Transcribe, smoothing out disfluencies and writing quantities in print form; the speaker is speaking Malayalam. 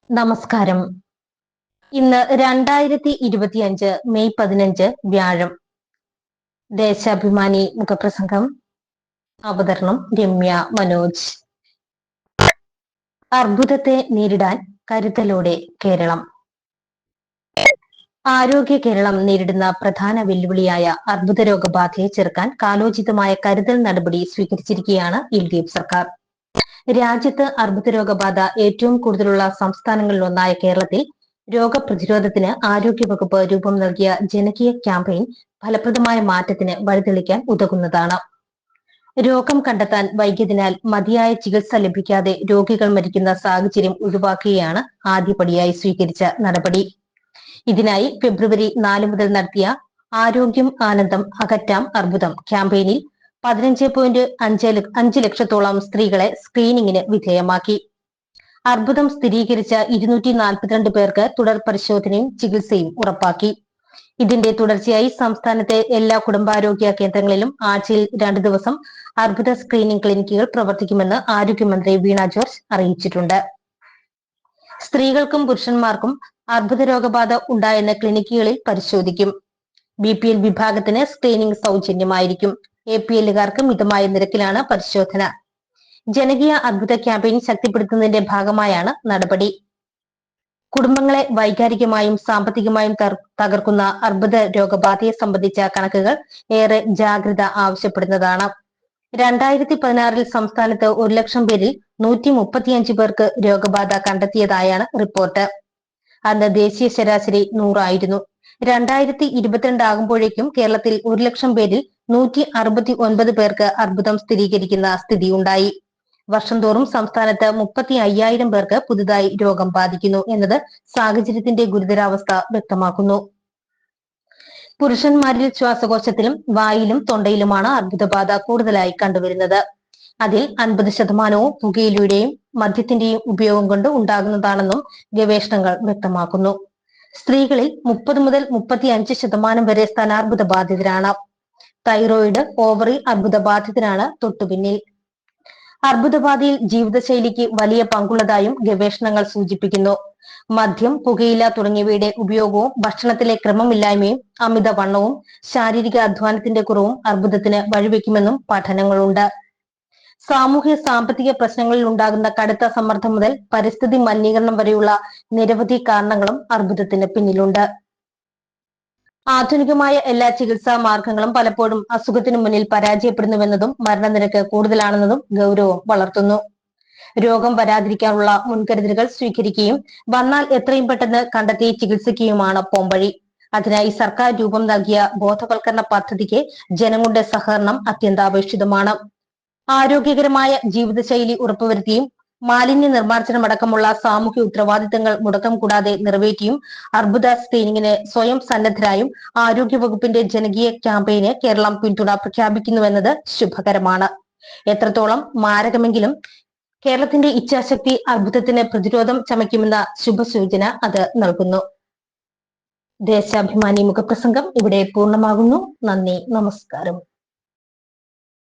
നമസ്കാരം. ഇന്ന് 2025 മെയ് 15 വ്യാഴം. ദേശാഭിമാനി മുഖപ്രസംഗം. അവതരണം രമ്യ മനോജ്. അർബുദത്തെ നേരിടാൻ കരുതലോടെ കേരളം. ആരോഗ്യ കേരളം നേരിടുന്ന പ്രധാന വെല്ലുവിളിയായ അർബുദ രോഗബാധയെ ചെറുക്കാൻ കാലോചിതമായ കരുതൽ നടപടി സ്വീകരിച്ചിരിക്കുകയാണ് LDF സർക്കാർ. രാജ്യത്ത് അർബുദ രോഗബാധ ഏറ്റവും കൂടുതലുള്ള സംസ്ഥാനങ്ങളിലൊന്നായ കേരളത്തിൽ രോഗപ്രതിരോധത്തിന് ആരോഗ്യവകുപ്പ് രൂപം നൽകിയ ജനകീയ ക്യാമ്പയിൻ ഫലപ്രദമായ മാറ്റത്തിന് വഴിതെളിക്കാൻ ഉതകുന്നതാണ്. രോഗം കണ്ടെത്താൻ വൈകിയതിനാൽ മതിയായ ചികിത്സ ലഭിക്കാതെ രോഗികൾ മരിക്കുന്ന സാഹചര്യം ഒഴിവാക്കുകയാണ് ആദ്യപടിയായി സ്വീകരിച്ച നടപടി. ഇതിനായി ഫെബ്രുവരി 4 മുതൽ നടത്തിയ ആരോഗ്യം ആനന്ദം അകറ്റാം അർബുദം ക്യാമ്പയിനിൽ 15.5 ലക്ഷത്തോളം സ്ത്രീകളെ സ്ക്രീനിങ്ങിന് വിധേയമാക്കി. അർബുദം സ്ഥിരീകരിച്ച 242 പേർക്ക് തുടർ പരിശോധനയും ചികിത്സയും ഉറപ്പാക്കി. ഇതിന്റെ തുടർച്ചയായി സംസ്ഥാനത്തെ എല്ലാ കുടുംബാരോഗ്യ കേന്ദ്രങ്ങളിലും ആഴ്ചയിൽ 2 ദിവസം അർബുദ സ്ക്രീനിംഗ് ക്ലിനിക്കുകൾ പ്രവർത്തിക്കുമെന്ന് ആരോഗ്യമന്ത്രി വീണ ജോർജ് അറിയിച്ചിട്ടുണ്ട്. സ്ത്രീകൾക്കും പുരുഷന്മാർക്കും അർബുദ രോഗബാധ ഉണ്ടായെന്ന ക്ലിനിക്കുകളിൽ പരിശോധിക്കും. BPL വിഭാഗത്തിന് സ്ക്രീനിംഗ് സൗജന്യമായിരിക്കും. APLകാർക്ക് മിതമായ നിരക്കിലാണ് പരിശോധന. ജനകീയ അർബുദ ക്യാമ്പയിൻ ശക്തിപ്പെടുത്തുന്നതിന്റെ ഭാഗമായാണ് നടപടി. കുടുംബങ്ങളെ വൈകാരികമായും സാമ്പത്തികമായും തകർക്കുന്ന അർബുദ രോഗബാധയെ സംബന്ധിച്ച കണക്കുകൾ ഏറെ ജാഗ്രത ആവശ്യപ്പെടുന്നതാണ്. 2016 സംസ്ഥാനത്ത് 1 ലക്ഷം പേരിൽ 135 പേർക്ക് രോഗബാധ കണ്ടെത്തിയതായാണ് റിപ്പോർട്ട്. അന്ന് ദേശീയ ശരാശരി 100 ആയിരുന്നു. 2022 ആകുമ്പോഴേക്കും കേരളത്തിൽ 1 ലക്ഷം പേരിൽ 169 പേർക്ക് അർബുദം സ്ഥിരീകരിക്കുന്ന സ്ഥിതിയുണ്ടായി. വർഷം തോറും സംസ്ഥാനത്ത് 35,000 പേർക്ക് പുതുതായി രോഗം ബാധിക്കുന്നു എന്നത് സാഹചര്യത്തിന്റെ ഗുരുതരാവസ്ഥ വ്യക്തമാക്കുന്നു. പുരുഷന്മാരിൽ ശ്വാസകോശത്തിലും വായിലും തൊണ്ടയിലുമാണ് അർബുദബാധ കൂടുതലായി കണ്ടുവരുന്നത്. അതിൽ 50% പുകയിലയുടെയും മദ്യത്തിന്റെയും ഉപയോഗം കൊണ്ട് ഉണ്ടാകുന്നതാണെന്നും ഗവേഷണങ്ങൾ വ്യക്തമാക്കുന്നു. സ്ത്രീകളിൽ 30 മുതൽ 35% വരെ സ്തനാർബുദ ബാധിതരാണ്. Thyroid, ovary അർബുദബാധിതരാണ് തൊട്ടുപിന്നിൽ. അർബുദബാധയിൽ ജീവിതശൈലിക്ക് വലിയ പങ്കുള്ളതായും ഗവേഷണങ്ങൾ സൂചിപ്പിക്കുന്നു. മദ്യം, പുകയില തുടങ്ങിയവയുടെ ഉപയോഗവും ഭക്ഷണത്തിലെ ക്രമമില്ലായ്മയും അമിതവണ്ണവും ശാരീരിക അധ്വാനത്തിന്റെ കുറവും അർബുദത്തിന് വഴിവെക്കുമെന്നും പഠനങ്ങളുണ്ട്. സാമൂഹ്യ സാമ്പത്തിക പ്രശ്നങ്ങളിൽ ഉണ്ടാകുന്ന കടുത്ത സമ്മർദ്ദം മുതൽ പരിസ്ഥിതി മലിനീകരണം വരെയുള്ള നിരവധി കാരണങ്ങളും അർബുദത്തിന് പിന്നിലുണ്ട്. ആധുനികമായ എല്ലാ ചികിത്സാ മാർഗങ്ങളും പലപ്പോഴും അസുഖത്തിനു മുന്നിൽ പരാജയപ്പെടുന്നുവെന്നതും മരണനിരക്ക് കൂടുതലാണെന്നതും ഗൗരവം വളർത്തുന്നു. രോഗം വരാതിരിക്കാനുള്ള മുൻകരുതലുകൾ സ്വീകരിക്കുകയും വന്നാൽ എത്രയും പെട്ടെന്ന് കണ്ടെത്തി ചികിത്സിക്കുകയുമാണ് പോംവഴി. അതിനായി സർക്കാർ രൂപം നൽകിയ ബോധവൽക്കരണ പദ്ധതിക്ക് ജനങ്ങളുടെ സഹകരണം അത്യന്താപേക്ഷിതമാണ്. ആരോഗ്യകരമായ ജീവിതശൈലി ഉറപ്പുവരുത്തിയും മാലിന്യ നിർമ്മാർജ്ജനമടക്കമുള്ള സാമൂഹ്യ ഉത്തരവാദിത്തങ്ങൾ മുടക്കം കൂടാതെ നിറവേറ്റിയും അർബുദ സ്ക്രീനിങ്ങിന് സ്വയം സന്നദ്ധരായും ആരോഗ്യവകുപ്പിന്റെ ജനകീയ ക്യാമ്പയിന് കേരളം പിന്തുണ പ്രഖ്യാപിക്കുന്നുവെന്നത് ശുഭകരമാണ്. എത്രത്തോളം മാരകമെങ്കിലും കേരളത്തിന്റെ ഇച്ഛാശക്തി അർബുദത്തിന് പ്രതിരോധം ചമയ്ക്കുമെന്ന ശുഭസൂചന അത് നൽകുന്നു. ദേശാഭിമാനി മുഖപ്രസംഗം ഇവിടെ പൂർണ്ണമാകുന്നു. നന്ദി, നമസ്കാരം.